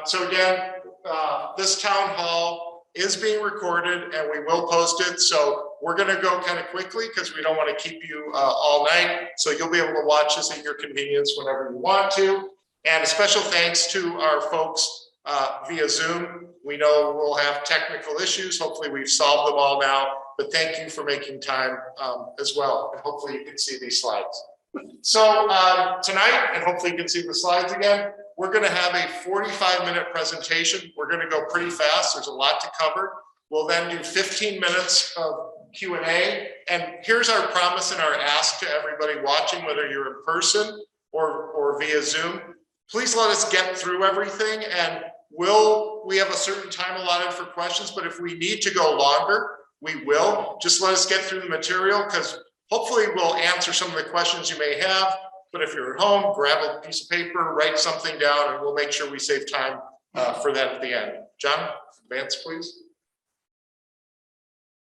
So again, this town hall is being recorded and we will post it. So we're going to go kind of quickly because we don't want to keep you all night. So you'll be able to watch this at your convenience whenever you want to. And a special thanks to our folks via Zoom. We know we'll have technical issues. Hopefully we've solved them all now, but thank you for making time as well. And hopefully you can see these slides. So tonight, and hopefully you can see the slides again, we're going to have a 45-minute presentation. We're going to go pretty fast. There's a lot to cover. We'll then do 15 minutes of Q&A. And here's our promise and our ask to everybody watching, whether you're in person or via Zoom. Please let us get through everything, and we have a certain time allotted for questions, but if we need to go longer, we will. Just let us get through the material, because hopefully we'll answer some of the questions you may have. But if you're at home, grab a piece of paper, write something down, and we'll make sure we save time for that at the end. John, advance, please.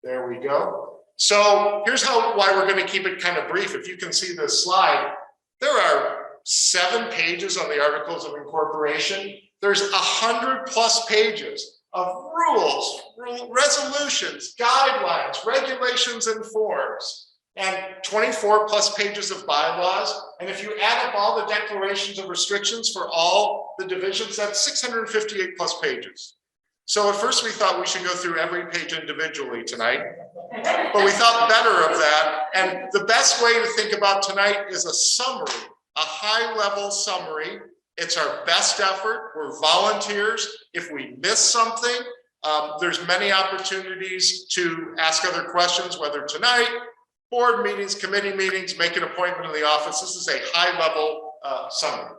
There we go. So here's why we're going to keep it kind of brief. If you can see this slide, there are 7 pages on the Articles of Incorporation. There's 100+ pages of rules, resolutions, guidelines, regulations, and forms, and 24+ pages of bylaws. And if you add up all the declarations of restrictions for all the divisions, that's 658+ pages. So at first we thought we should go through every page individually tonight, but we thought better of that. And the best way to think about tonight is a summary, a high-level summary. It's our best effort. We're volunteers. If we miss something, there's many opportunities to ask other questions, whether tonight, board meetings, committee meetings, make an appointment in the office. This is a high-level summary.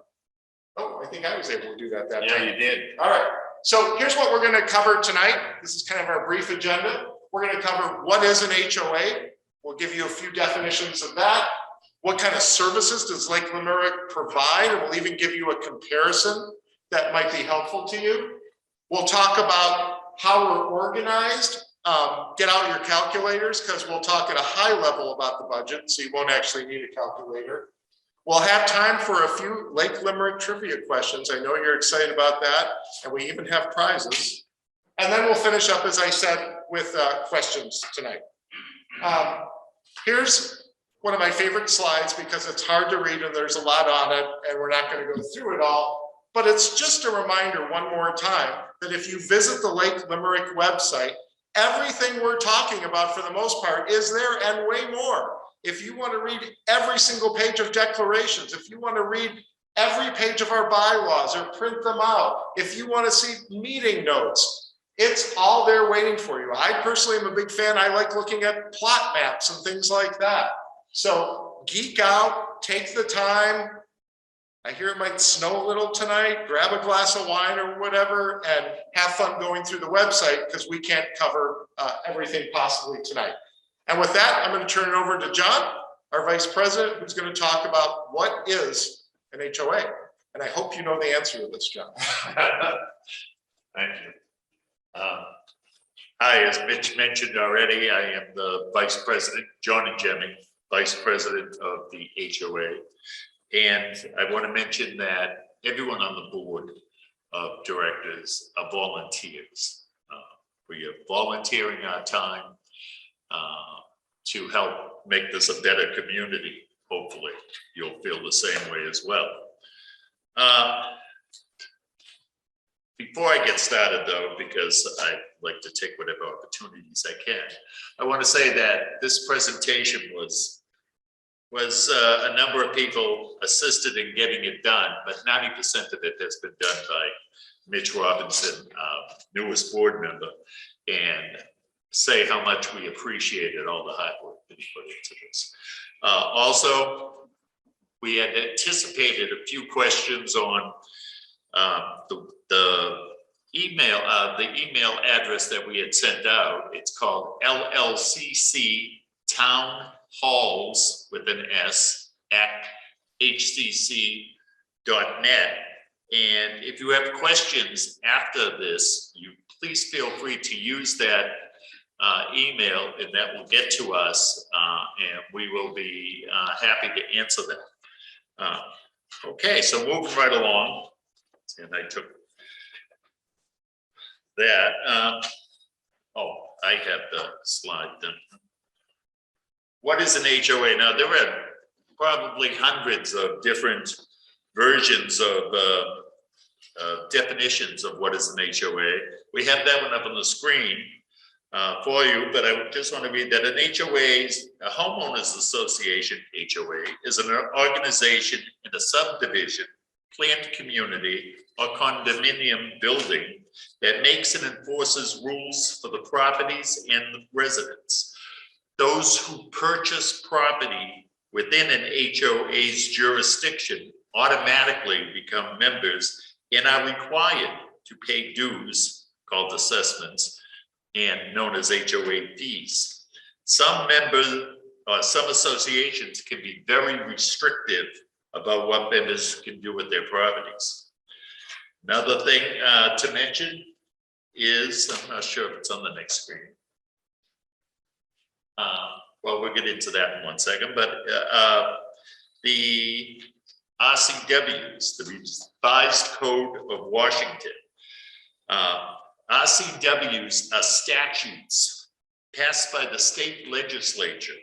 Oh, I think I was able to do that time. Yeah, you did. All right. So here's what we're going to cover tonight. This is kind of our brief agenda. We're going to cover what is an HOA. We'll give you a few definitions of that. What kind of services does Lake Limerick provide? And we'll even give you a comparison that might be helpful to you. We'll talk about how we're organized. Get out your calculators, because we'll talk at a high level about the budget, so you won't actually need a calculator. We'll have time for a few Lake Limerick trivia questions. I know you're excited about that, and we even have prizes. And then we'll finish up, as I said, with questions tonight. Here's one of my favorite slides, because it's hard to read and there's a lot on it, and we're not going to go through it all. But it's just a reminder one more time that if you visit the Lake Limerick website, everything we're talking about for the most part is there and way more. If you want to read every single page of declarations, if you want to read every page of our bylaws or print them out, if you want to see meeting notes, it's all there waiting for you. I personally am a big fan. I like looking at plot maps and things like that. So geek out, take the time. I hear it might snow a little tonight. Grab a glass of wine or whatever and have fun going through the website, because we can't cover everything possibly tonight. And with that, I'm going to turn it over to John, our Vice President, who's going to talk about what is an HOA. And I hope you know the answer to this, John. Thank you. Hi, as Mitch mentioned already, I am the Vice President, John and Jemmy, Vice President of the HOA. And I want to mention that everyone on the board of directors are volunteers. We are volunteering our time to help make this a better community. Hopefully, you'll feel the same way as well. Before I get started, though, because I like to take whatever opportunities I can, I want to say that this presentation was a number of people assisted in getting it done, but 90% of it has been done by Mitch Robinson, newest board member, and say how much we appreciated all the hard work that he put into this. Also, we had anticipated a few questions on the email address that we had sent out. It's called LLCC Town Halls with an S at hcc.net. And if you have questions after this, you please feel free to use that email, and that will get to us, and we will be happy to answer them. Okay, so moving right along, and I took that. Oh, I have the slide then. What is an HOA? Now, there are probably hundreds of different versions of definitions of what is an HOA. We have that one up on the screen for you, but I just want to read that an HOA, a homeowners association, HOA, is an organization in a subdivision, planned community, or condominium building that makes and enforces rules for the properties and the residents. Those who purchase property within an HOA's jurisdiction automatically become members and are required to pay dues called assessments and known as HOA fees. Some associations can be very restrictive about what members can do with their properties. Another thing to mention is, I'm not sure if it's on the next screen. Well, we'll get into that in 1 second, but the RCWs, the Revised Code of Washington. RCWs are statutes passed by the state legislature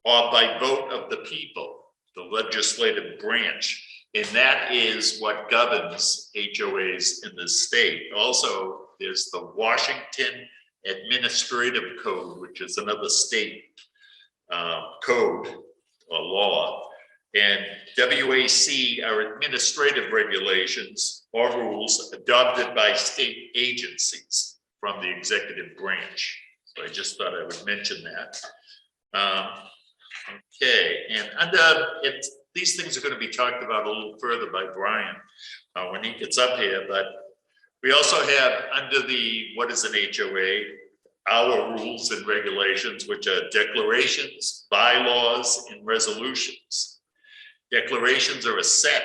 or by vote of the people, the legislative branch. And that is what governs HOAs in the state. Also, there's the Washington Administrative Code, which is another state code or law. And WAC are administrative regulations or rules adopted by state agencies from the executive branch. So I just thought I would mention that. Okay, and under it, these things are going to be talked about a little further by Brian when he gets up here, but we also have under the, what is an HOA, our rules and regulations, which are declarations, bylaws, and resolutions. Declarations are a set,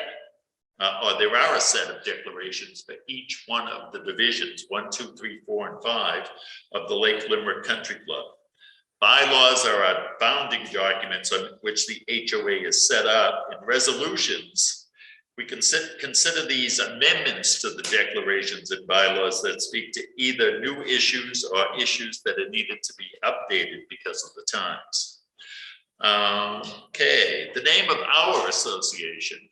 or there are a set of declarations for each one of the divisions, 1, 2, 3, 4, and 5 of the Lake Limerick Country Club. Bylaws are our founding documents on which the HOA is set up, and resolutions, we consider these amendments to the declarations and bylaws that speak to either new issues or issues that are needed to be updated because of the times. Okay, the name of our association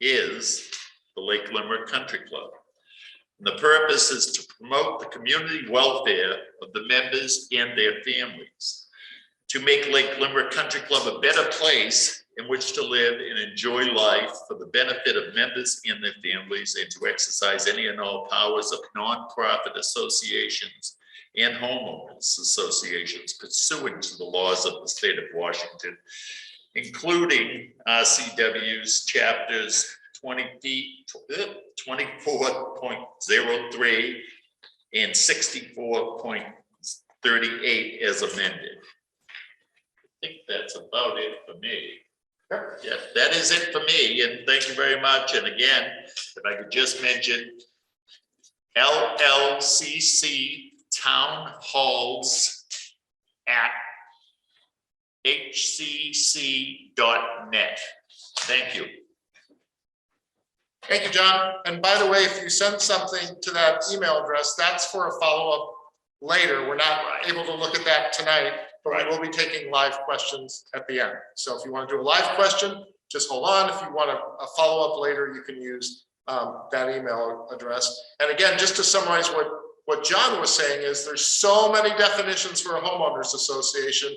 is the Lake Limerick Country Club. And the purpose is to promote the community welfare of the members and their families, to make Lake Limerick Country Club a better place in which to live and enjoy life for the benefit of members and their families, and to exercise any and all powers of nonprofit associations and homeowners associations pursuant to the laws of the state of Washington, including RCW's chapters 24.03 and 64.38 as amended. I think that's about it for me. Yeah, that is it for me, and thank you very much. And again, if I could just mention LLCC Town Halls at hcc.net. Thank you. Thank you, John. And by the way, if you send something to that email address, that's for a follow-up later. We're not able to look at that tonight, but we will be taking live questions at the end. So if you want to do a live question, just hold on. If you want a follow-up later, you can use that email address. And again, just to summarize what John was saying is there's so many definitions for a homeowners association.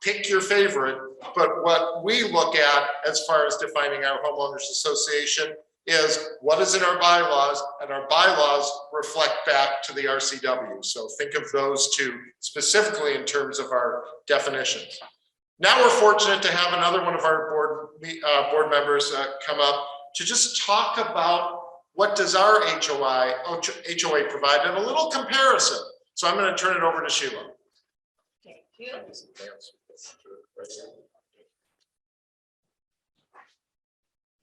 Pick your favorite. But what we look at as far as defining our homeowners association is what is in our bylaws, and our bylaws reflect back to the RCW. So think of those two specifically in terms of our definitions. Now we're fortunate to have another one of our board members come up to just talk about what does our HOA provide and a little comparison. So I'm going to turn it over to Sheila. Thank you.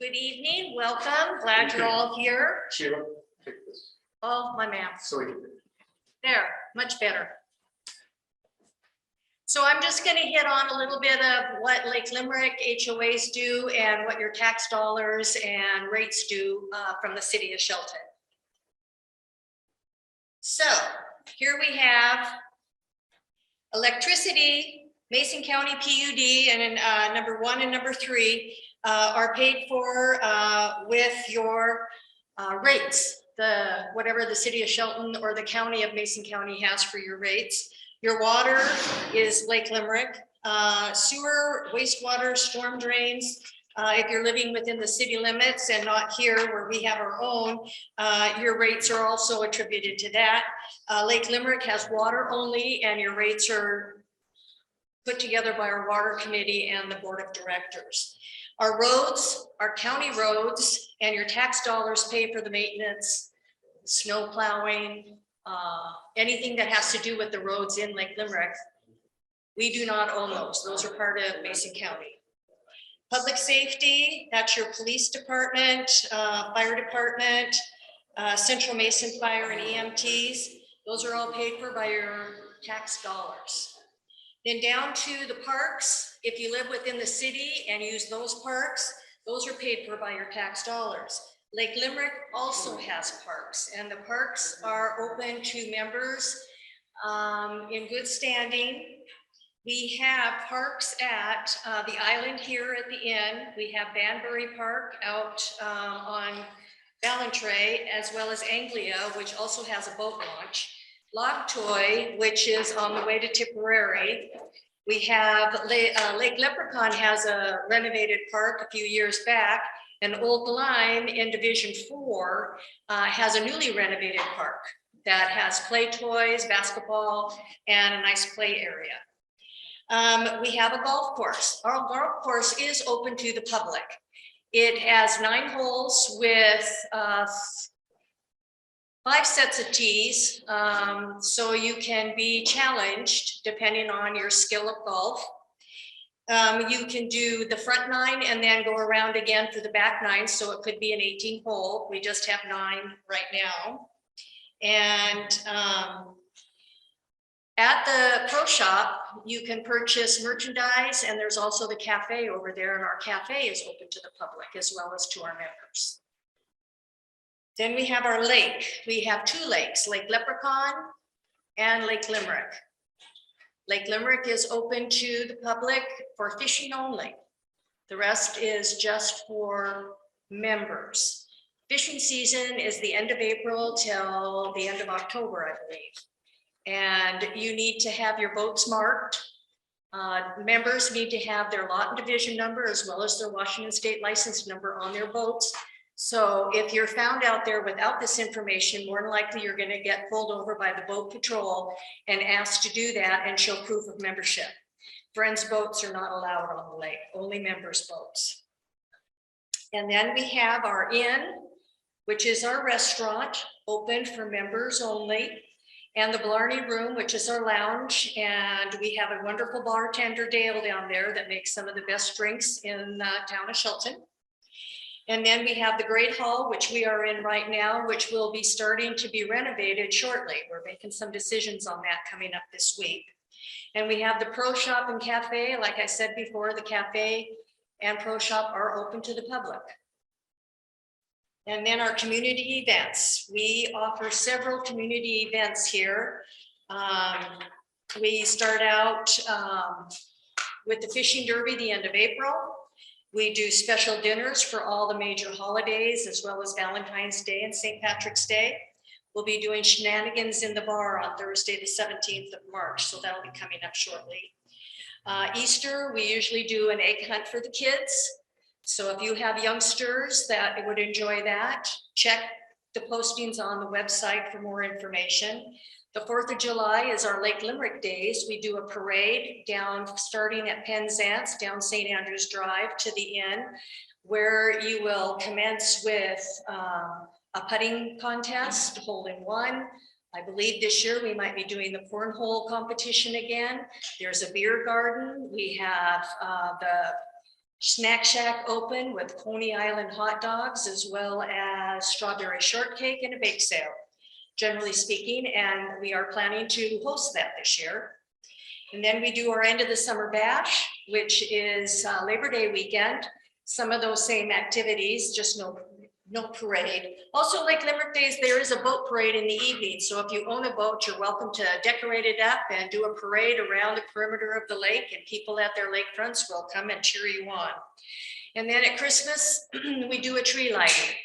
Good evening, welcome. Glad you're all here. Sheila, take this. Oh, my math. So we can There, much better. So I'm just going to hit on a little bit of what Lake Limerick HOAs do and what your tax dollars and rates do from the city of Shelton. So here we have electricity, Mason County PUD, and number 1 and number 3 are paid for with your rates, whatever the city of Shelton or the county of Mason County has for your rates. Your water is Lake Limerick, sewer, wastewater, storm drains. If you're living within the city limits and not here where we have our own, your rates are also attributed to that. Lake Limerick has water only, and your rates are put together by our water committee and the board of directors. Our roads, our county roads, and your tax dollars pay for the maintenance, snow plowing, anything that has to do with the roads in Lake Limerick. We do not own those. Those are part of Mason County. Public safety, that's your police department, fire department, Central Mason Fire and EMTs. Those are all paid for by your tax dollars. Then down to the parks, if you live within the city and use those parks, those are paid for by your tax dollars. Lake Limerick also has parks, and the parks are open to members in good standing. We have parks at the island here at the inn. We have Banbury Park out on Ballantrae, as well as Anglia, which also has a boat launch. Log Toy, which is on the way to Tipperary. We have Lake Leprechaun has a renovated park a few years back, and Old Lyme in Division 4 has a newly renovated park that has play toys, basketball, and a nice play area. We have a golf course. Our golf course is open to the public. It has 9 holes with 5 sets of tees, so you can be challenged depending on your skill of golf. You can do the front 9 and then go around again for the back 9, so it could be an 18 hole. We just have 9 right now. And at the pro shop, you can purchase merchandise, and there's also the cafe over there, and our cafe is open to the public as well as to our members. Then we have our lake. We have 2 lakes, Lake Leprechaun and Lake Limerick. Lake Limerick is open to the public for fishing only. The rest is just for members. Fishing season is the end of April till the end of October, I believe. And you need to have your boats marked. Members need to have their lot and division number as well as their Washington State license number on their boats. So if you're found out there without this information, more than likely you're going to get pulled over by the boat patrol and asked to do that and show proof of membership. Friends' boats are not allowed on the lake, only members' boats. And then we have our inn, which is our restaurant, open for members only, and the Blarney Room, which is our lounge. And we have a wonderful bartender, Dale, down there that makes some of the best drinks in the town of Shelton. And then we have the Great Hall, which we are in right now, which will be starting to be renovated shortly. We're making some decisions on that coming up this week. And we have the Pro Shop and Cafe. Like I said before, the cafe and Pro Shop are open to the public. And then our community events. We offer several community events here. We start out with the Fishing Derby the end of April. We do special dinners for all the major holidays, as well as Valentine's Day and St. Patrick's Day. We'll be doing shenanigans in the bar on Thursday, the 17th of March, so that'll be coming up shortly. Easter, we usually do an egg hunt for the kids. So if you have youngsters that would enjoy that, check the postings on the website for more information. The 4th of July is our Lake Limerick Days. We do a parade down, starting at Penzance, down St. Andrews Drive to the inn, where you will commence with a putting contest, hole-in-one. I believe this year we might be doing the cornhole competition again. There's a beer garden. We have the Snack Shack open with Coney Island hot dogs, as well as strawberry shortcake and a bake sale, generally speaking, and we are planning to host that this year. And then we do our end of the summer bash, which is Labor Day weekend. Some of those same activities, just no No parade. Also, Lake Limerick Days, there is a boat parade in the evening. So if you own a boat, you're welcome to decorate it up and do a parade around the perimeter of the lake, and people at their lakefronts will come and cheer you on. And then at Christmas, we do a tree lighting.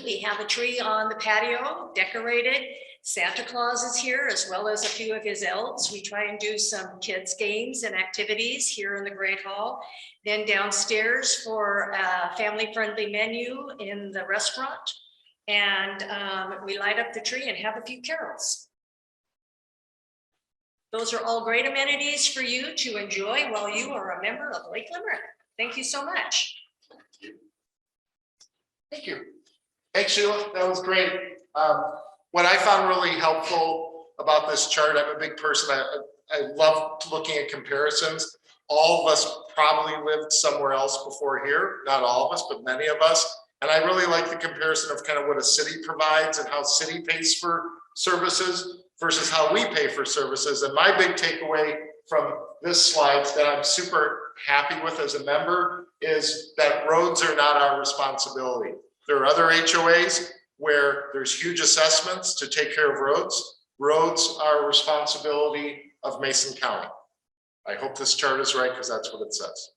We have a tree on the patio, decorated. Santa Claus is here, as well as a few of his elves. We try and do some kids' games and activities here in the Great Hall. Then downstairs for a family-friendly menu in the restaurant. And we light up the tree and have a few carols. Those are all great amenities for you to enjoy while you are a member of Lake Limerick. Thank you so much. Thank you. Thanks, Sheila. That was great. What I found really helpful about this chart, I'm a big person. I love looking at comparisons. All of us probably lived somewhere else before here. Not all of us, but many of us. And I really like the comparison of kind of what a city provides and how city pays for services versus how we pay for services. And my big takeaway from this slide that I'm super happy with as a member is that roads are not our responsibility. There are other HOAs where there's huge assessments to take care of roads. Roads are a responsibility of Mason County. I hope this chart is right because that's what it says.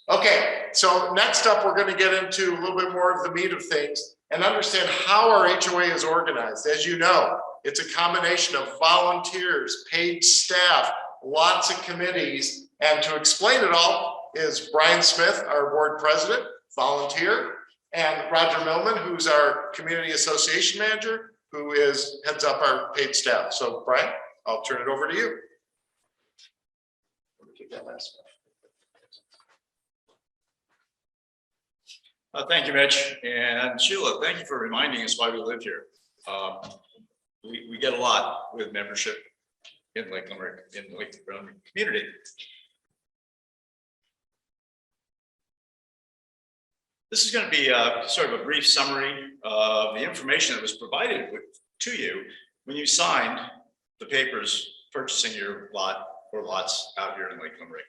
Okay, so next up, we're going to get into a little bit more of the meat of things and understand how our HOA is organized. As you know, it's a combination of volunteers, paid staff, lots of committees, and to explain it all is Brian Smith, our board president, volunteer, and Roger Millman, who's our community association manager, who heads up our paid staff. So Brian, I'll turn it over to you. Take that last one. Thank you, Mitch. And Sheila, thank you for reminding us why we live here. We get a lot with membership in Lake Limerick, in the Lake Limerick community. This is going to be sort of a brief summary of the information that was provided to you when you signed the papers purchasing your lot or lots out here in Lake Limerick.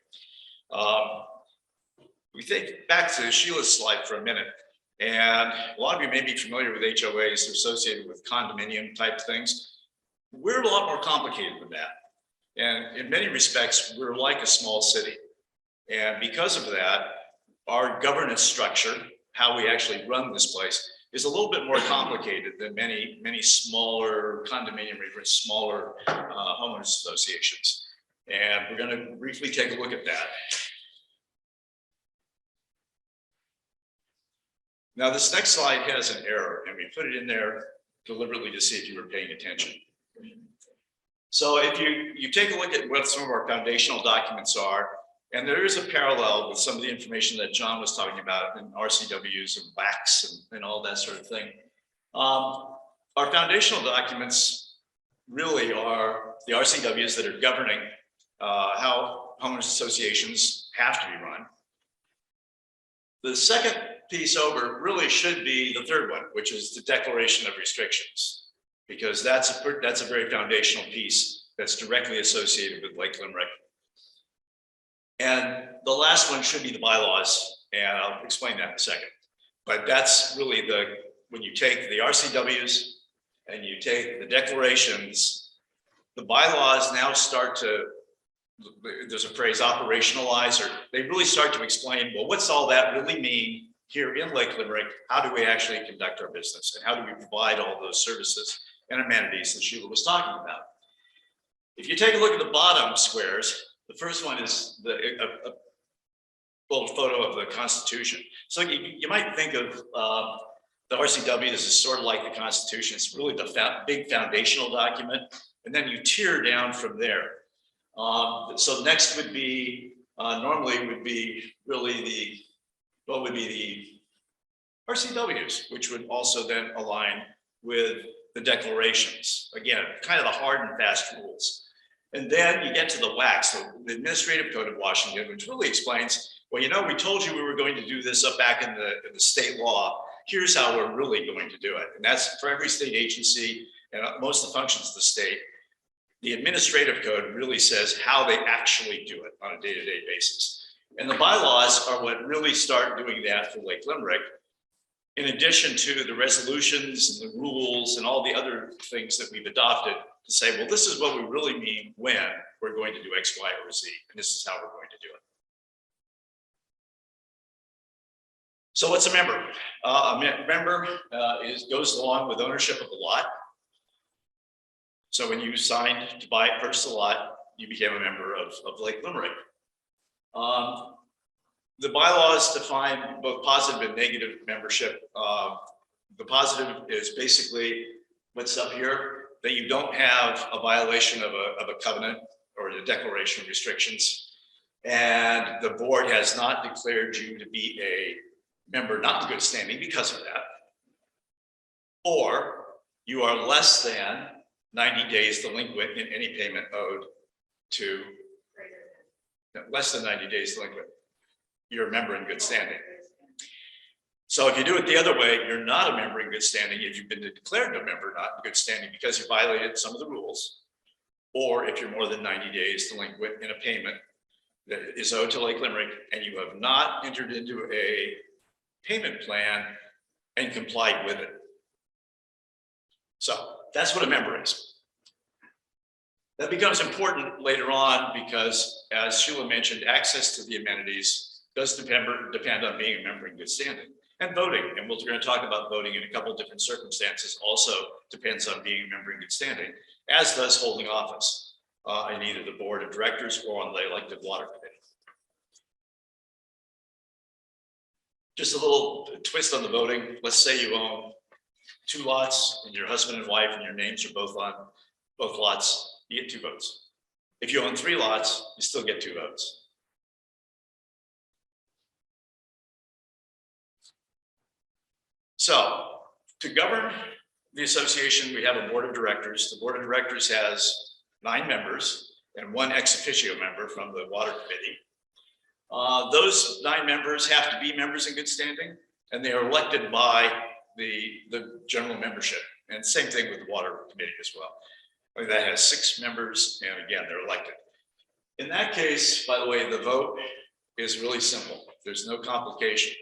We think back to Sheila's slide for a minute, and a lot of you may be familiar with HOAs associated with condominium type things. We're a lot more complicated than that. And in many respects, we're like a small city. And because of that, our governance structure, how we actually run this place, is a little bit more complicated than many smaller condominium or smaller homeowners associations. And we're going to briefly take a look at that. Now, this next slide has an error, and we put it in there deliberately to see if you were paying attention. So if you take a look at what some of our foundational documents are, and there is a parallel with some of the information that John was talking about in RCWs and WACs and all that sort of thing. Our foundational documents really are the RCWs that are governing how homeowners associations have to be run. The second piece over really should be the third one, which is the declaration of restrictions, because that's a very foundational piece that's directly associated with Lake Limerick. And the last one should be the bylaws, and I'll explain that in a second. But that's really when you take the RCWs and you take the declarations, the bylaws now start to, there's a phrase, operationalize, or they really start to explain, well, what's all that really mean here in Lake Limerick? How do we actually conduct our business? And how do we provide all those services and amenities that Sheila was talking about? If you take a look at the bottom squares, the first one is a little photo of the Constitution. So you might think of the RCW as sort of like the Constitution. It's really the big foundational document, and then you tier down from there. So next would be, normally would be really what would be the RCWs, which would also then align with the declarations. Again, kind of the hard and fast rules. And then you get to the WAC, so the Administrative Code of Washington, which really explains, well, you know, we told you we were going to do this up back in the state law. Here's how we're really going to do it. And that's for every state agency and most of the functions of the state. The Administrative Code really says how they actually do it on a day-to-day basis. And the bylaws are what really start doing that for Lake Limerick. in addition to the resolutions and the rules and all the other things that we've adopted to say, well, this is what we really mean when we're going to do X, Y, or Z, and this is how we're going to do it. So what's a member? Member goes along with ownership of the lot. So when you signed to purchase a lot, you became a member of Lake Limerick. The bylaws define both positive and negative membership. The positive is basically what's up here, that you don't have a violation of a covenant or the declaration of restrictions. And the board has not declared you to be a member not in good standing because of that. Or you are less than 90 days delinquent in any payment owed to, less than 90 days delinquent. You're a member in good standing. So if you do it the other way, you're not a member in good standing if you've been declared a member not in good standing because you violated some of the rules, or if you're more than 90 days delinquent in a payment that is owed to Lake Limerick and you have not entered into a payment plan and complied with it. So that's what a member is. That becomes important later on because, as Sheila mentioned, access to the amenities does depend on being a member in good standing. And voting, and we're going to talk about voting in a couple of different circumstances, also depends on being a member in good standing, as does holding office in either the board of directors or on the elected water committee. Just a little twist on the voting. Let's say you own 2 lots and your husband and wife and your names are both on both lots, you get 2 votes. If you own 3 lots, you still get 2 votes. So to govern the association, we have a board of directors. The board of directors has 9 members and 1 ex officio member from the water committee. Those 9 members have to be members in good standing, and they are elected by the general membership. And same thing with the water committee as well. I mean, that has 6 members, and again, they're elected. In that case, by the way, the vote is really simple. There's no complication.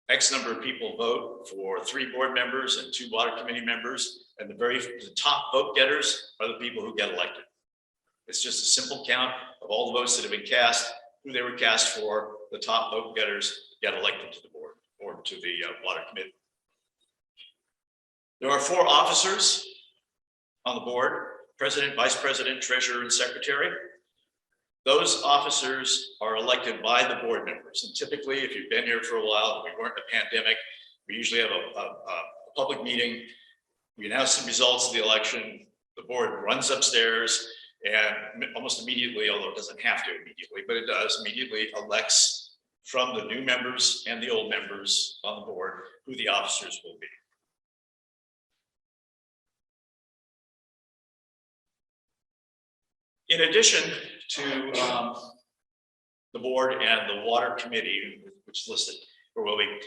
X number of people vote for 3 board members and 2 water committee members, and the top vote getters are the people who get elected. It's just a simple count of all the votes that have been cast, who they were cast for. The top vote getters get elected to the board or to the water committee. There are 4 officers on the board: president, vice president, treasurer, and secretary. Those officers are elected by the board members. And typically, if you've been here for a while, we weren't in a pandemic, we usually have a public meeting. We announce the results of the election. The board runs upstairs and almost immediately, although it doesn't have to immediately, but it does immediately, elects from the new members and the old members on the board who the officers will be. In addition to the board and the water committee, which is listed, or will be,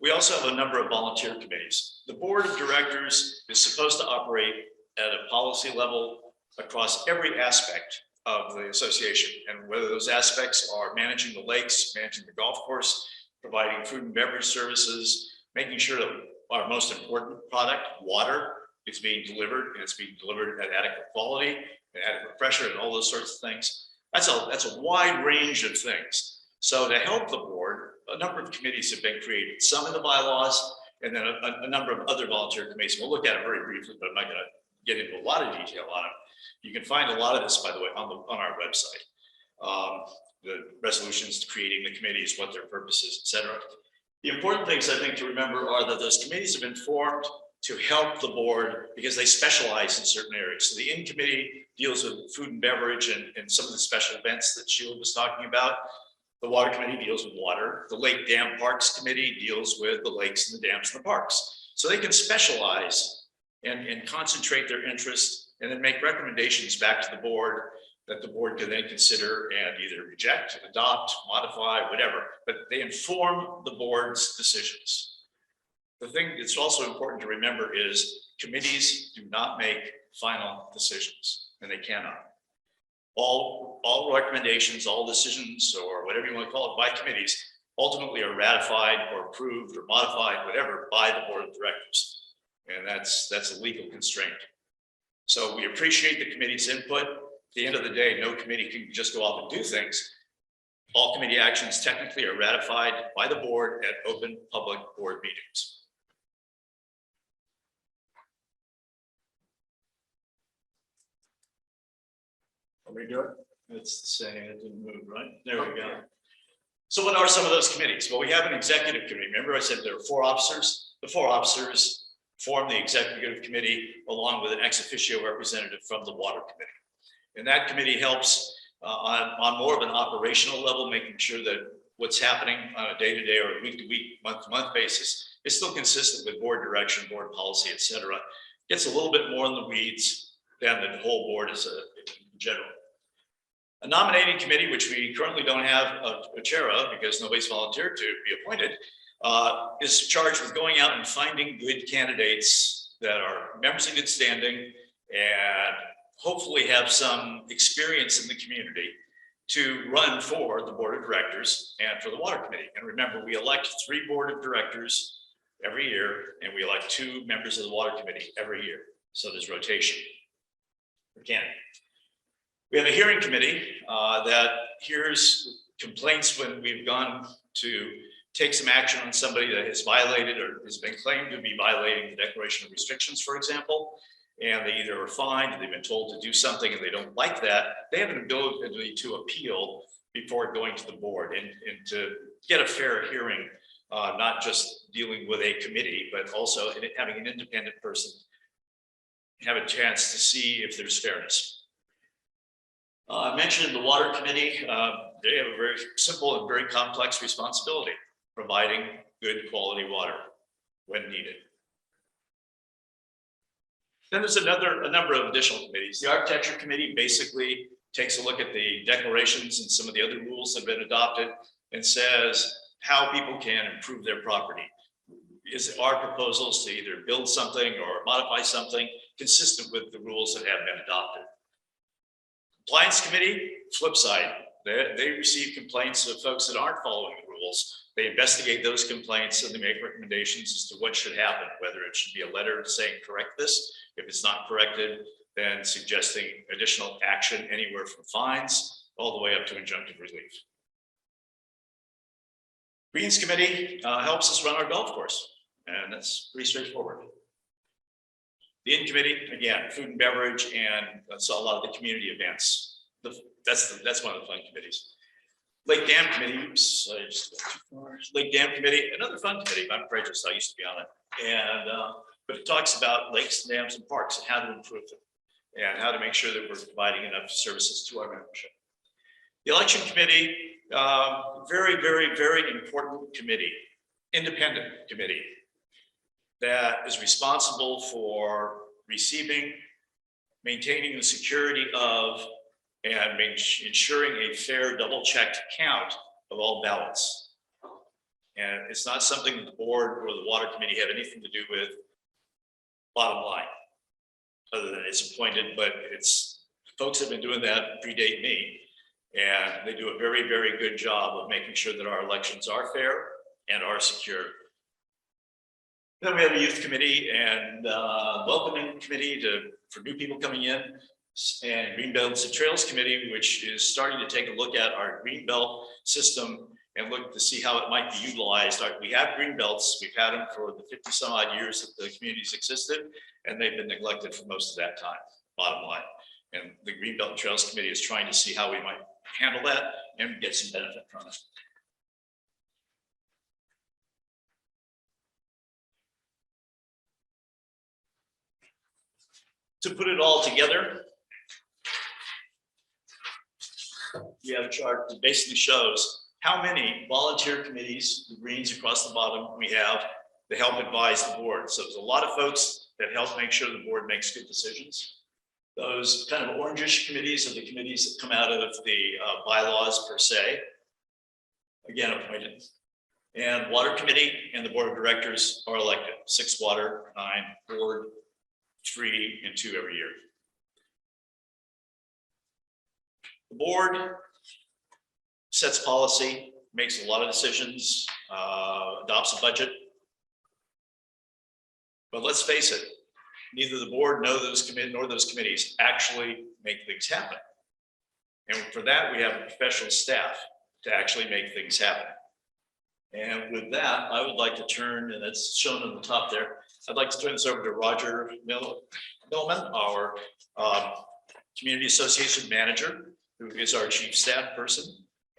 we also have a number of volunteer committees. The board of directors is supposed to operate at a policy level across every aspect of the association, and whether those aspects are managing the lakes, managing the golf course, providing food and beverage services, making sure that our most important product, water, is being delivered, and it's being delivered at adequate quality and adequate pressure and all those sorts of things. That's a wide range of things. So to help the board, a number of committees have been created, some in the bylaws, and then a number of other volunteer committees. We'll look at it very briefly, but I'm not going to get into a lot of detail on it. You can find a lot of this, by the way, on our website. The resolutions creating the committees, what their purpose is, et cetera. The important things I think to remember are that those committees have been formed to help the board because they specialize in certain areas. So the in committee deals with food and beverage and some of the special events that Sheila was talking about. The water committee deals with water. The Lake Dam Parks Committee deals with the lakes and the dams and the parks. So they can specialize and concentrate their interest and then make recommendations back to the board that the board can then consider and either reject, adopt, modify, whatever, but they inform the board's decisions. The thing that's also important to remember is committees do not make final decisions, and they cannot. All recommendations, all decisions, or whatever you want to call it, by committees ultimately are ratified or approved or modified, whatever, by the board of directors. And that's a legal constraint. So we appreciate the committee's input. At the end of the day, no committee can just go off and do things. All committee actions technically are ratified by the board at open public board meetings. Let me do it. It's the same, it didn't move, right? There we go. So what are some of those committees? Well, we have an executive committee. Remember I said there are 4 officers? The 4 officers form the executive committee along with an ex officio representative from the water committee. And that committee helps on more of an operational level, making sure that what's happening on a day-to-day or week-to-week, month-to-month basis is still consistent with board direction, board policy, et cetera. Gets a little bit more in the weeds than the whole board is in general. A nominating committee, which we currently don't have a chair of because nobody's volunteered to be appointed, is charged with going out and finding good candidates that are members in good standing and hopefully have some experience in the community to run for the board of directors and for the water committee. And remember, we elect 3 board of directors every year, and we elect 2 members of the water committee every year. So there's rotation for candidate. We have a hearing committee that hears complaints when we've gone to take some action on somebody that has violated or has been claimed to be violating the declaration of restrictions, for example, and they either are fined, or they've been told to do something and they don't like that. They have an ability to appeal before going to the board and to get a fair hearing, not just dealing with a committee, but also having an independent person have a chance to see if there's fairness. I mentioned the water committee. They have a very simple and very complex responsibility, providing good quality water when needed. Then there's a number of additional committees. The architecture committee basically takes a look at the declarations and some of the other rules that have been adopted and says how people can improve their property. Is our proposals to either build something or modify something consistent with the rules that have been adopted. Compliance committee, flip side, they receive complaints of folks that aren't following the rules. They investigate those complaints and they make recommendations as to what should happen, whether it should be a letter saying correct this. If it's not corrected, then suggesting additional action anywhere from fines all the way up to injunctive relief. Greens committee helps us run our golf course, and that's pretty straightforward. The in committee, again, food and beverage, and a lot of the community events. That's one of the fun committees. Lake Dam committee, oops, I just got too far. Lake Dam committee, another fun committee. I'm prejudiced, I used to be on it. And but it talks about lakes, dams, and parks and how to improve them and how to make sure that we're providing enough services to our membership. The election committee, very, very, very important committee, independent committee that is responsible for receiving, maintaining the security of, and ensuring a fair double-checked count of all ballots. And it's not something that the board or the water committee have anything to do with, bottom line, other than it's appointed, but it's, folks have been doing that predate me, and they do a very, very good job of making sure that our elections are fair and are secure. Then we have a youth committee and welcoming committee for new people coming in, and Greenbelts and Trails committee, which is starting to take a look at our Greenbelt system and look to see how it might be utilized. We have Greenbelts, we've had them for the 50 some odd years that the community's existed, and they've been neglected for most of that time, bottom line. And the Greenbelt and Trails committee is trying to see how we might handle that and get some benefit from it. To put it all together, we have a chart that basically shows how many volunteer committees, the greens across the bottom, we have to help advise the board. So there's a lot of folks that help make sure the board makes good decisions. Those kind of orangish committees are the committees that come out of the bylaws per se, again appointed. And water committee and the board of directors are elected, 6 water, 9 board, 3 and 2 every year. The board sets policy, makes a lot of decisions, adopts a budget. But let's face it, neither the board nor those committees actually make things happen. And for that, we have a professional staff to actually make things happen. And with that, I would like to turn, and it's shown on the top there, I'd like to turn this over to Roger Millman, our Community Association Manager, who is our chief staff person.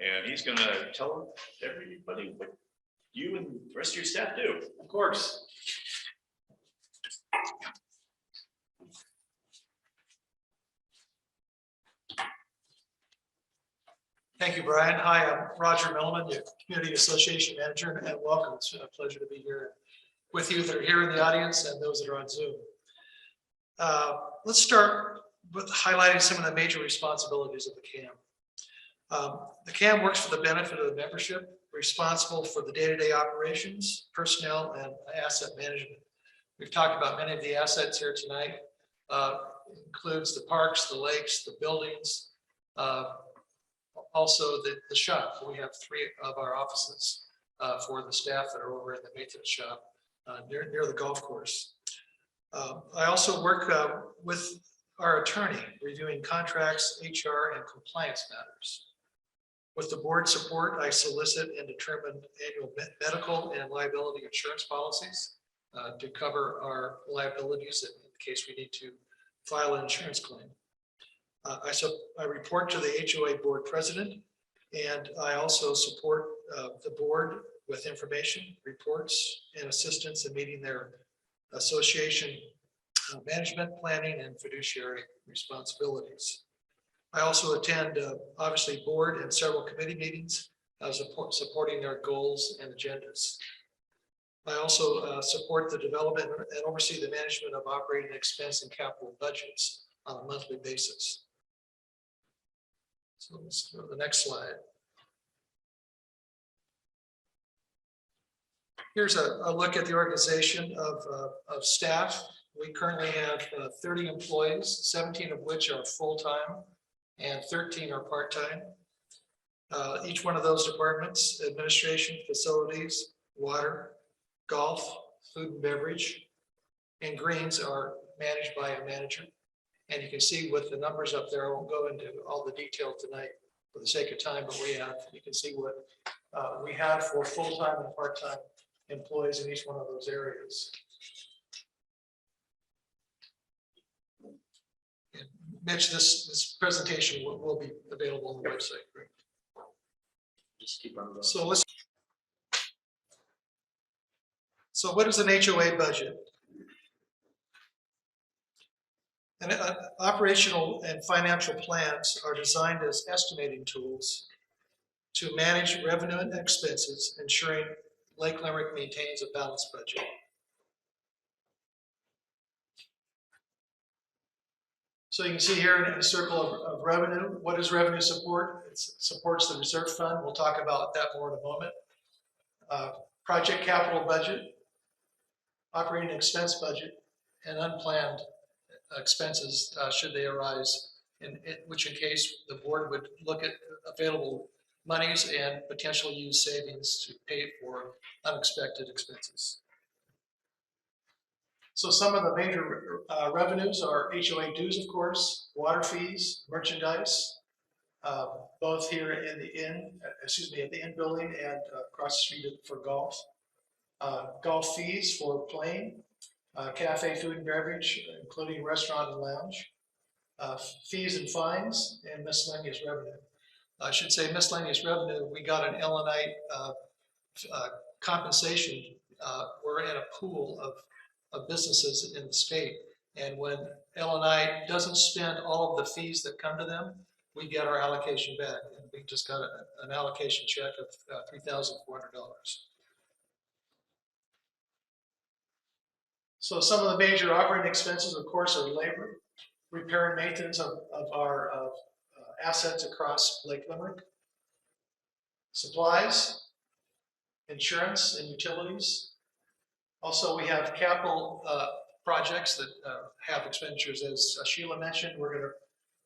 And he's gonna tell everybody what you and the rest of your staff do. Of course. Thank you, Brian. Hi, I'm Roger Millman, the Community Association Manager, and welcome. It's a pleasure to be here with you that are here in the audience and those that are on Zoom. Let's start with highlighting some of the major responsibilities of the CAM. The CAM works for the benefit of the membership, responsible for the day-to-day operations, personnel, and asset management. We've talked about many of the assets here tonight. Includes the parks, the lakes, the buildings, also the shop. We have 3 of our offices for the staff that are over in the maintenance shop near the golf course. I also work with our attorney reviewing contracts, HR, and compliance matters. With the board support, I solicit and determine annual medical and liability insurance policies to cover our liabilities in case we need to file an insurance claim. I report to the HOA board president, and I also support the board with information, reports, and assistance in meeting their association management, planning, and fiduciary responsibilities. I also attend, obviously, board and several committee meetings, supporting their goals and agendas. I also support the development and oversee the management of operating expense and capital budgets on a monthly basis. So let's go to the next slide. Here's a look at the organization of staff. We currently have 30 employees, 17 of which are full-time and 13 are part-time. Each one of those departments, administration, facilities, water, golf, food and beverage, and greens are managed by a manager. And you can see with the numbers up there, I won't go into all the detail tonight for the sake of time, but you can see what we have for full-time and part-time employees in each one of those areas. And Mitch, this presentation will be available on the website. Right? Just keep on going. So what is an HOA budget? And operational and financial plans are designed as estimating tools to manage revenue and expenses, ensuring Lake Limerick maintains a balanced budget. So you can see here in a circle of revenue. What does revenue support? It supports the reserve fund. We'll talk about that more in a moment. Project capital budget, operating expense budget, and unplanned expenses should they arise, which in case the board would look at available monies and potentially use savings to pay for unexpected expenses. So some of the major revenues are HOA dues, of course, water fees, merchandise, both here in the at the inn building and across the street for golf. Golf fees for playing, cafe food and beverage, including restaurant and lounge, fees and fines, and miscellaneous revenue. I should say miscellaneous revenue, we got an LNI compensation. We're in a pool of businesses in the state. And when LNI doesn't spend all of the fees that come to them, we get our allocation back. And we just got an allocation check of $3,400. So some of the major operating expenses, of course, are labor, repair and maintenance of our assets across Lake Limerick, supplies, insurance and utilities. Also, we have capital projects that have expenditures. As Sheila mentioned, we're going to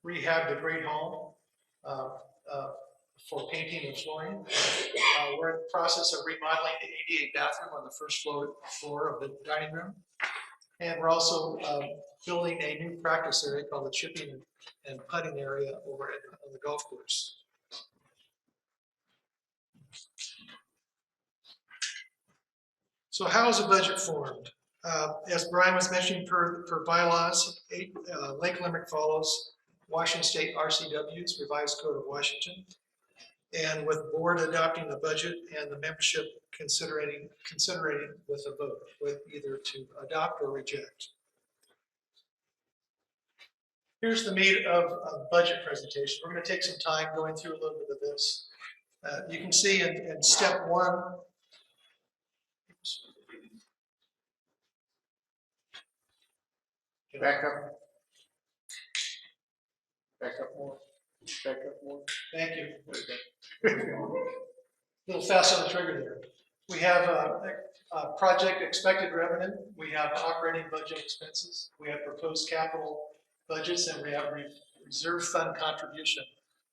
rehab the Great Home, for painting and flooring. We're in the process of remodeling the ADA bathroom on the first floor of the dining room. And we're also building a new practice area called the chipping and putting area over on the golf course. So how is a budget formed? As Brian was mentioning, per bylaws, Lake Limerick follows Washington State RCW's Revised Code of Washington. And with board adopting the budget and the membership considering with a vote, with either to adopt or reject. Here's the meat of a budget presentation. We're going to take some time going through a little bit of this. You can see in step one, Back up. Back up more. Back up more. thank you. A little fast on the trigger there. We have project expected revenue. We have operating budget expenses. We have proposed capital budgets, and we have reserve fund contribution.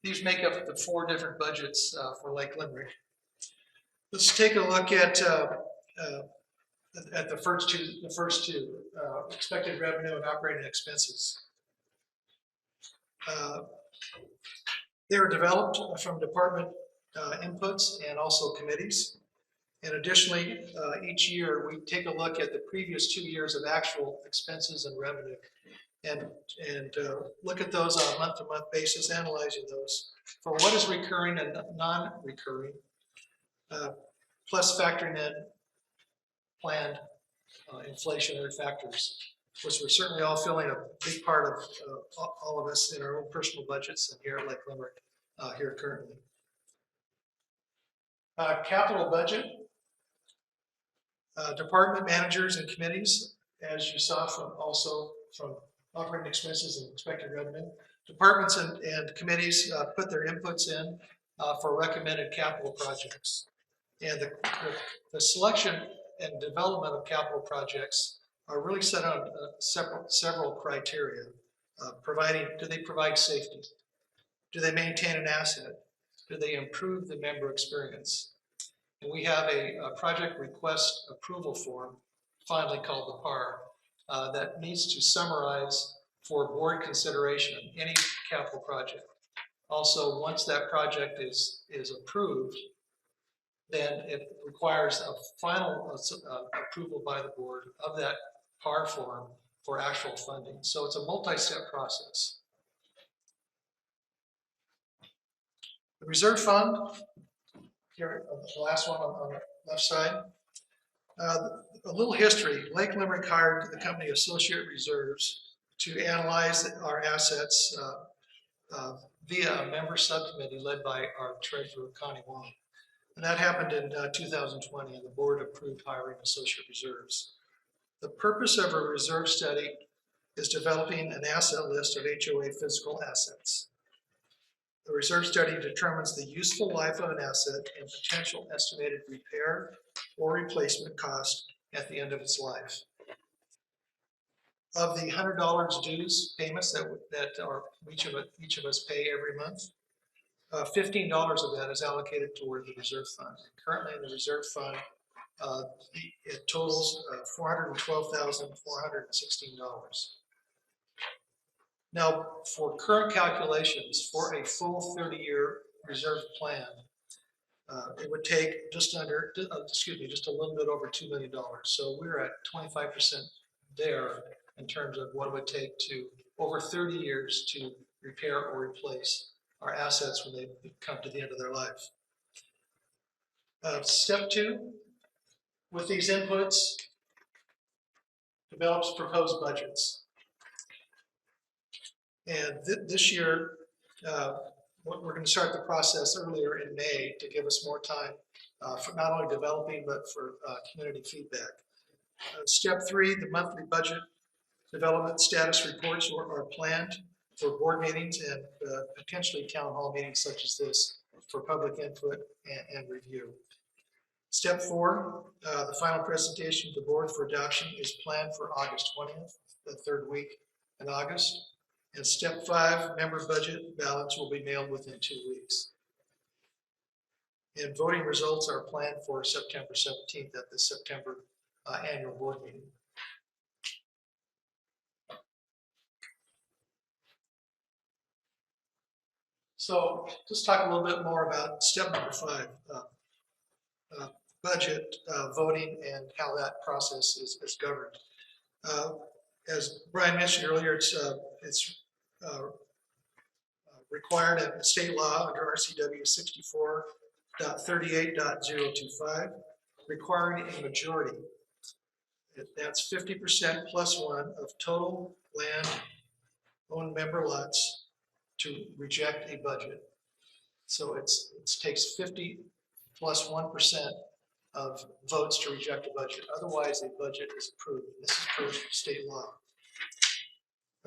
These make up the 4 different budgets for Lake Limerick. Let's take a look at the first two, expected revenue and operating expenses. They were developed from department inputs and also committees. And additionally, each year we take a look at the previous 2 years of actual expenses and revenue and look at those on a month-to-month basis, analyzing those for what is recurring and non-recurring, plus factoring in planned inflationary factors, which we're certainly all feeling a big part of all of us in our own personal budgets and here at Lake Limerick here currently. Capital budget, department managers and committees, as you saw from operating expenses and expected revenue. Departments and committees put their inputs in for recommended capital projects. And the selection and development of capital projects are really set on several criteria. Do they provide safety? Do they maintain an asset? Do they improve the member experience? And we have a project request approval form, finally called the PAR, that needs to summarize for board consideration any capital project. Also, once that project is approved, then it requires a final approval by the board of that PAR form for actual funding. So it's a multi-step process. The reserve fund, here, the last one on the left side. A little history. Lake Limerick hired the company Associate Reserves to analyze our assets via a member subcommittee led by our treasurer, Connie Wong. And that happened in 2020, and the board approved hiring Associate Reserves. The purpose of a reserve study is developing an asset list of HOA physical assets. The reserve study determines the useful life of an asset and potential estimated repair or replacement cost at the end of its life. Of the $100 dues payments that are each of us pay every month, $15 of that is allocated toward the reserve fund. Currently in the reserve fund, it totals $412,416. Now, for current calculations, for a full 30-year reserve plan, it would take just a little bit over $2 million. So we're at 25% there in terms of what it would take to, over 30 years, to repair or replace our assets when they come to the end of their life. Step 2, with these inputs, develops proposed budgets. And this year, we're going to start the process earlier in May to give us more time for not only developing, but for community feedback. Step 3, the monthly budget development status reports are planned for board meetings and potentially town hall meetings such as this for public input and review. Step 4, the final presentation to the board for adoption is planned for August 20th, the 3rd week in August. And step 5, member budget ballots will be mailed within 2 weeks. And voting results are planned for September 17th at the September annual board meeting. So just talk a little bit more about step number 5, budget voting and how that process is governed. As Brian mentioned earlier, it's required in state law under RCW 64.38.025, requiring a majority. That's 50% plus 1 of total land owned member lots to reject a budget. So it takes 50 plus 1% of votes to reject a budget. Otherwise, a budget is approved. This is per state law.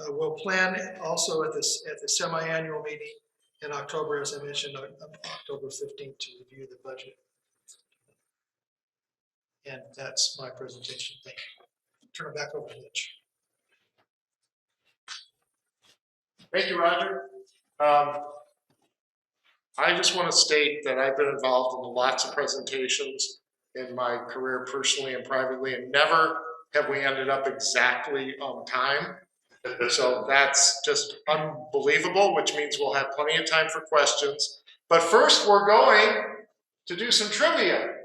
We'll plan also at the semi-annual meeting in October, as I mentioned, October 15th, to review the budget. And that's my presentation. Thank you. Turn it back over to Mitch. Thank you, Roger. I just want to state that I've been involved in lots of presentations in my career personally and privately, and never have we ended up exactly on time. So that's just unbelievable, which means we'll have plenty of time for questions. But first, we're going to do some trivia.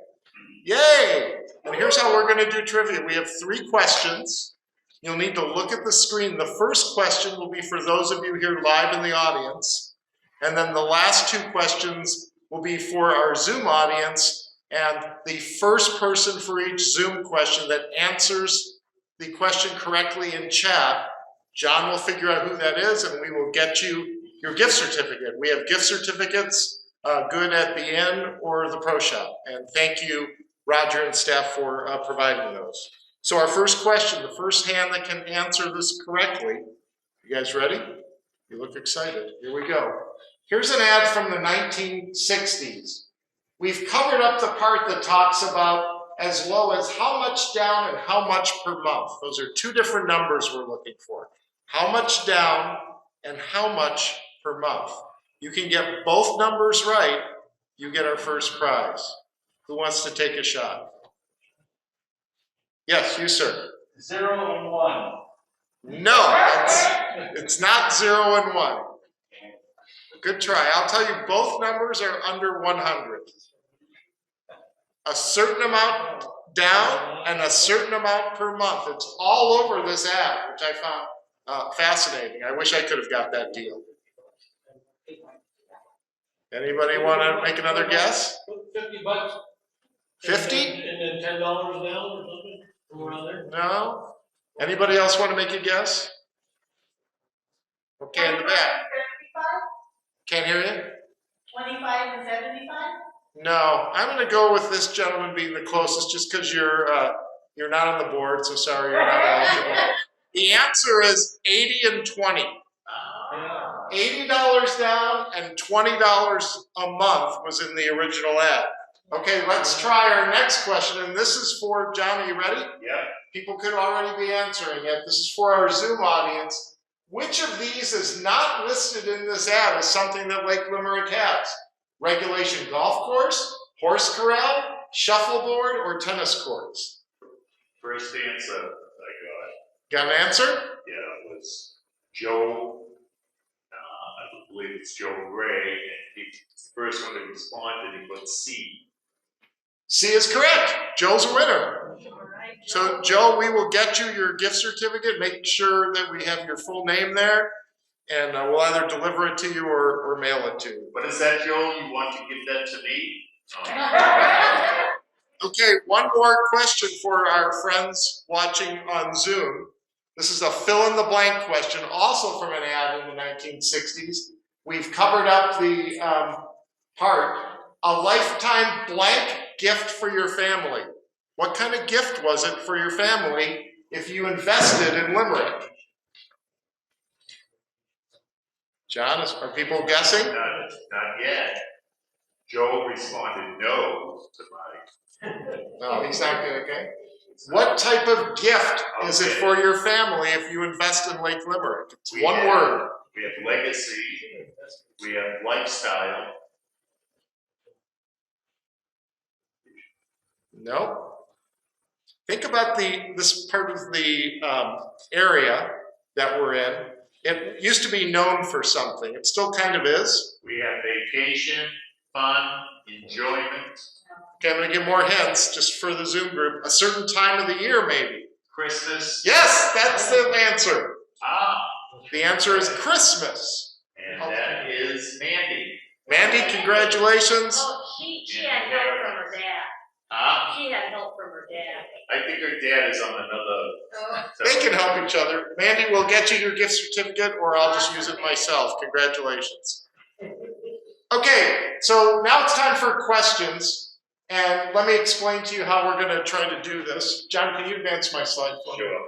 Yay! And here's how we're going to do trivia. We have 3 questions. You'll need to look at the screen. The first question will be for those of you here live in the audience. And then the last 2 questions will be for our Zoom audience. And the first person for each Zoom question that answers the question correctly in chat, John will figure out who that is, and we will get you your gift certificate. We have gift certificates good at the inn or the pro shop. And thank you, Roger and staff, for providing those. So our first question, the first hand that can answer this correctly. You guys ready? You look excited. Here we go. Here's an ad from the 1960s. We've covered up the part that talks about as low as how much down and how much per month. Those are 2 different numbers we're looking for. How much down and how much per month. You can get both numbers right, you get our first prize. Who wants to take a shot? Yes, you, sir. 0 and 1. No, it's not 0 and 1. Good try. I'll tell you, both numbers are under 100. A certain amount down and a certain amount per month. It's all over this ad, which I found fascinating. I wish I could have got that deal. Anybody want to make another guess? $50. 50? And then $10 down or something, around there. No? Anybody else want to make a guess? Okay, in the back. Can't hear you? 25 and 75? No, I'm going to go with this gentleman being the closest, just because you're not on the board, so sorry you're not eligible. The answer is 80 and 20. $80 down and $20 a month was in the original ad. Okay, let's try our next question, and this is for John. Are you ready? Yeah. People could already be answering it. This is for our Zoom audience. Which of these is not listed in this ad as something that Lake Limerick has? Regulation golf course, horse corral, shuffleboard, or tennis courts? First answer I Got an answer? got, it was Joe, I believe it's Joe Gray, and the first one that responded, he put C. C is correct. Joe's a winner. So Joe, we will get you your gift certificate. Make sure that we have your full name there, and we'll either deliver it to you or mail it to you. What is that, Joe? You want to give that to me? Okay, one more question for our friends watching on Zoom. This is a fill-in-the-blank question, also from an ad in the 1960s. We've covered up the part, a lifetime blank gift for your family. What kind of gift was it for your family if you invested in Limerick? John, are people guessing? Not yet. Joe responded no to my. No, he's not good, okay? What type of gift is it for your family if you invest in Lake Limerick? It's one word. We have legacy, we have lifestyle. No. Think about this part of the area that we're in. It used to be known for something. It still kind of is. We have vacation, fun, enjoyment, Okay, I'm gonna give more hints just for the Zoom group. A certain time of the year, maybe. Christmas. Yes, that's the answer. Ah, The answer is Christmas. and that is Mandy. Mandy, congratulations. Oh, she had help from her dad. Ah, She had help from her dad. I think her dad is on another. Oh. They can help each other. Mandy will get you your gift certificate, or I'll just use it myself. Congratulations. Okay, so now it's time for questions. And let me explain to you how we're going to try to do this. John, can you advance my slide for me? Sure.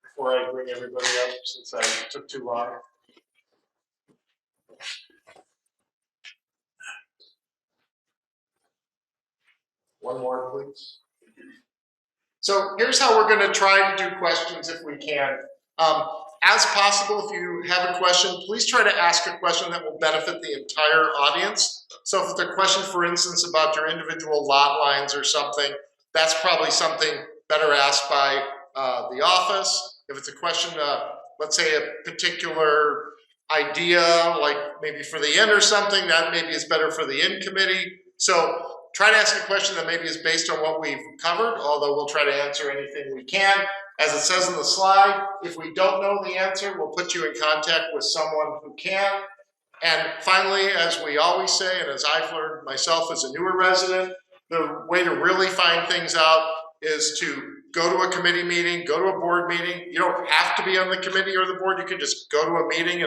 Before I bring everybody up, since I took too long. One more, please. So here's how we're going to try to do questions if we can. As possible, if you have a question, please try to ask a question that will benefit the entire audience. So if it's a question, for instance, about your individual lot lines or something, that's probably something better asked by the office. If it's a question, let's say a particular idea, like maybe for the inn or something, that maybe is better for the inn committee. So try to ask a question that maybe is based on what we've covered, although we'll try to answer anything we can. As it says in the slide, if we don't know the answer, we'll put you in contact with someone who can. And finally, as we always say, and as I've learned myself as a newer resident, the way to really find things out is to go to a committee meeting, go to a board meeting. You don't have to be on the committee or the board. You can just go to a meeting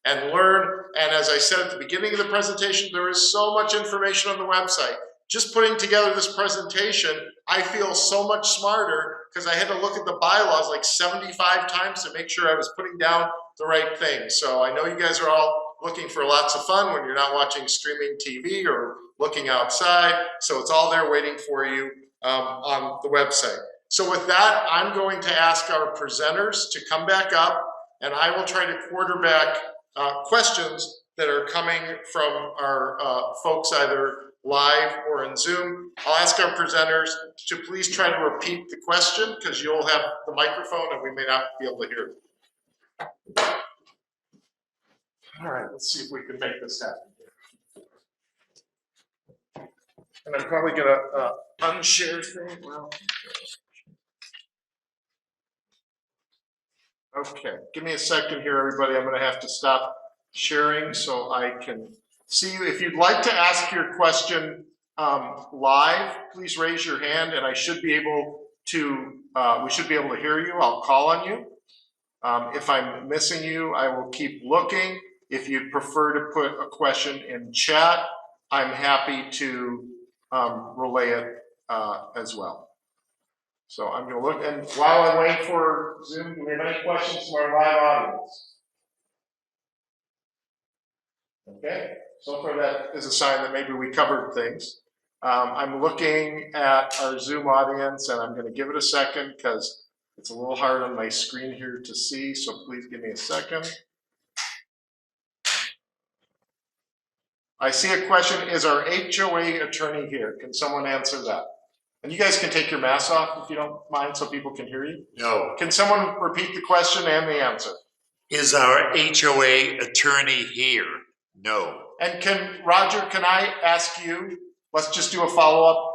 and learn. And as I said at the beginning of the presentation, there is so much information on the website. Just putting together this presentation, I feel so much smarter because I had to look at the bylaws like 75 times to make sure I was putting down the right things. So I know you guys are all looking for lots of fun when you're not watching streaming TV or looking outside. So it's all there waiting for you on the website. So with that, I'm going to ask our presenters to come back up, and I will try to quarterback questions that are coming from our folks either live or in Zoom. I'll ask our presenters to please try to repeat the question because you'll have the microphone and we may not be able to hear it. All right, let's see if we can make this happen. And I'm probably gonna unshare thing. Well, okay, give me a second here, everybody. I'm gonna have to stop sharing so I can see you. If you'd like to ask your question live, please raise your hand and I should be able to, we should be able to hear you. I'll call on you. If I'm missing you, I will keep looking. If you'd prefer to put a question in chat, I'm happy to relay it as well. So I'm gonna look, and while I wait for Zoom, do we have any questions from our live audience? Okay, so far that is a sign that maybe we covered things. I'm looking at our Zoom audience and I'm gonna give it a second because it's a little hard on my screen here to see, so please give me a second. I see a question, is our HOA attorney here? Can someone answer that? And you guys can take your masks off if you don't mind so people can hear you. No. Can someone repeat the question and the answer? Is our HOA attorney here? No. And Roger, can I ask you, let's just do a follow-up.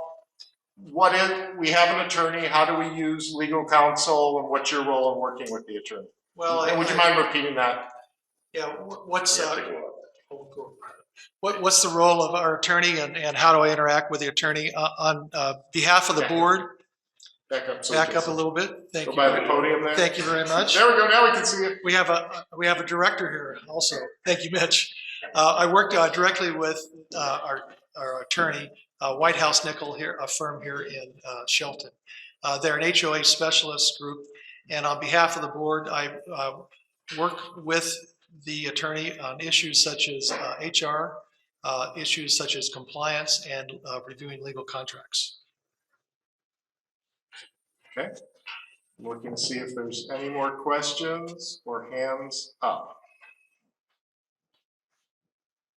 What if we have an attorney, how do we use legal counsel, and what's your role in working with the attorney? Well, And would you mind repeating that? Yeah, what's what's the role of our attorney and how do I interact with the attorney on behalf of the board? Back up. Back up a little bit. Thank Go you. by the podium there. Thank you very much. There we go, now we can see it. We have a director here also. Thank you, Mitch. I work directly with our attorney, White House Nickel here, a firm here in Shelton. They're an HOA specialist group, and on behalf of the board, I work with the attorney on issues such as HR, issues such as compliance, and reviewing legal contracts. Okay. I'm looking to see if there's any more questions or hands up.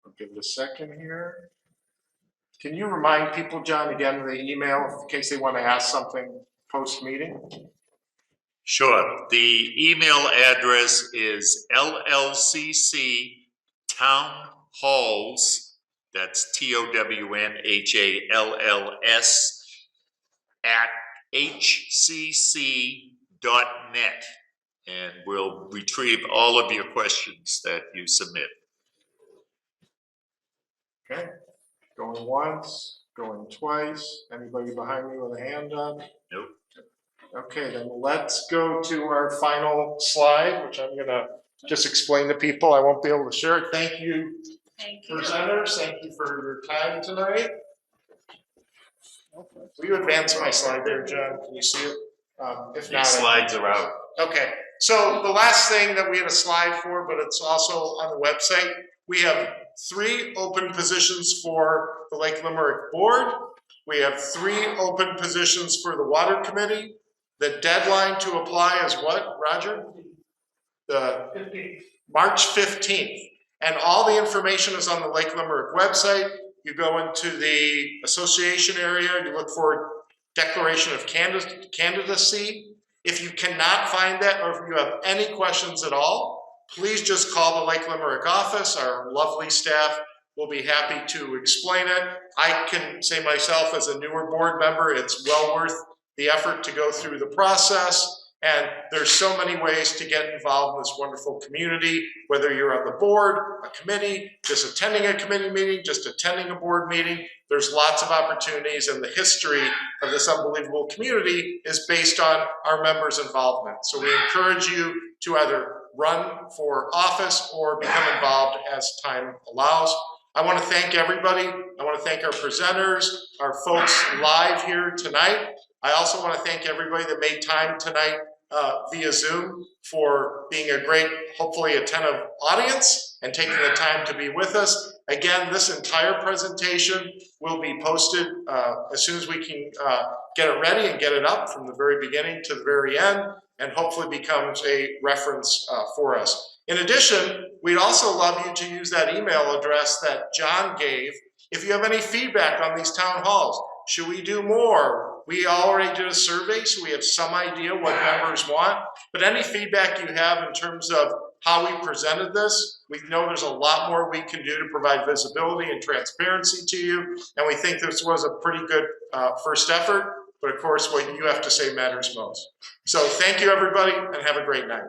I'll give it a second here. Can you remind people, John, again, the email in case they want to ask something post-meeting? Sure. The email address is LLCC Town Halls, that's TOWNHALLS @hcc.net. And we'll retrieve all of your questions that you submit. Okay, going once, going twice. Anybody behind me with a hand up? Nope. Okay, then let's go to our final slide, which I'm gonna just explain to people. I won't be able to share it. Thank you, Thank you. presenters. Thank you for your time tonight. Will you advance my slide there, John? Can you see it? If not, These slides are out. Okay, so the last thing that we had a slide for, but it's also on the website, we have 3 open positions for the Lake Limerick Board. We have 3 open positions for the Water Committee. The deadline to apply is what, Roger? The March 15th. And all the information is on the Lake Limerick website. You go into the association area, you look for declaration of candidacy. If you cannot find that, or if you have any questions at all, please just call the Lake Limerick office. Our lovely staff will be happy to explain it. I can say myself as a newer board member, it's well worth the effort to go through the process. And there's so many ways to get involved in this wonderful community, whether you're on the board, a committee, just attending a committee meeting, just attending a board meeting. There's lots of opportunities, and the history of this unbelievable community is based on our members' involvement. So we encourage you to either run for office or become involved as time allows. I want to thank everybody. I want to thank our presenters, our folks live here tonight. I also want to thank everybody that made time tonight via Zoom for being a great, hopefully attentive audience and taking the time to be with us. Again, this entire presentation will be posted as soon as we can get it ready and get it up from the very beginning to the very end, and hopefully becomes a reference for us. In addition, we'd also love you to use that email address that John gave. If you have any feedback on these town halls, should we do more? We already did a survey, so we have some idea what members want, but any feedback you have in terms of how we presented this, we know there's a lot more we can do to provide visibility and transparency to you, and we think this was a pretty good first effort, but of course what you have to say matters most. So thank you everybody, and have a great night.